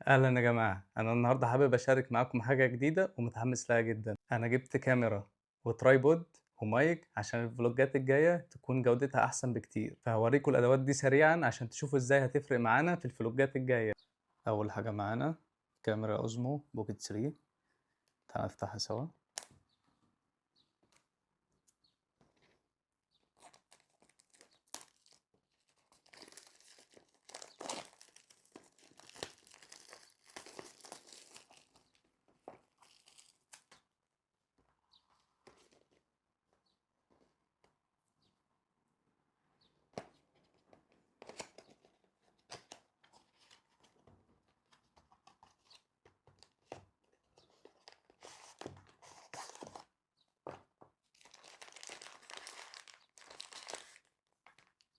أهلا يا جماعة، أنا النهاردة حابب أشارك معاكم حاجة جديدة ومتحمس لها جدا. أنا جبت كاميرا وترايبود ومايك عشان الفلوجات الجاية تكون جودتها أحسن بكتير، فهوريكم الأدوات دي سريعا عشان تشوفوا إزاي هتفرق معانا في الفلوجات الجاية. أول حاجة معانا كاميرا أوزمو بوكيت 3. تعال نفتحها سوا.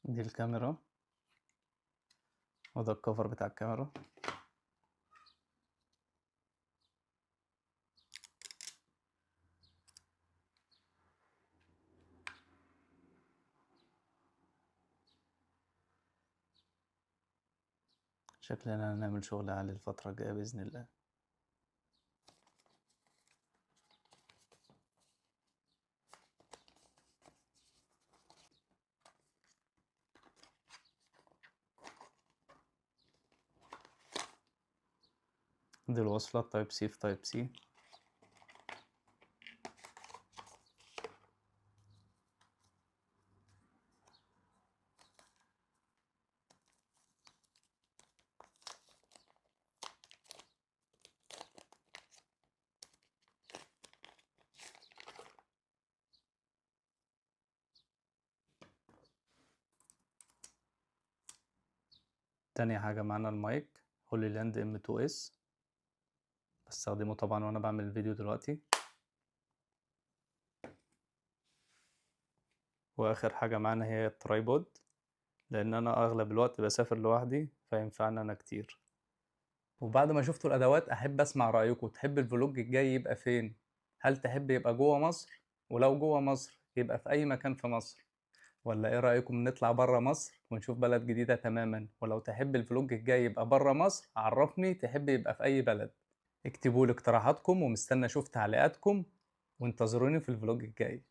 دي الكاميرا وده الكفر بتاع الكاميرا. شكلنا هنعمل شغل عالي الفترة الجاية بإذن الله. دي الوصلة تايب سي في تايب سي. تاني حاجة معانا المايك هولي لاند M2S، بستخدمه طبعا وانا بعمل الفيديو دلوقتي. واخر حاجة معانا هي الترايبود، لان انا اغلب الوقت بسافر لوحدي فينفعنا انا كتير. وبعد ما شفتوا الادوات احب اسمع رايكم، تحب الفلوج الجاي يبقى فين؟ هل تحب يبقى جوه مصر؟ ولو جوه مصر يبقى في اي مكان في مصر؟ ولا ايه رايكم نطلع بره مصر ونشوف بلد جديدة تماما؟ ولو تحب الفلوج الجاي يبقى بره مصر عرفني تحب يبقى في اي بلد. اكتبوا لي اقتراحاتكم ومستنى اشوف تعليقاتكم، وانتظروني في الفلوج الجاي.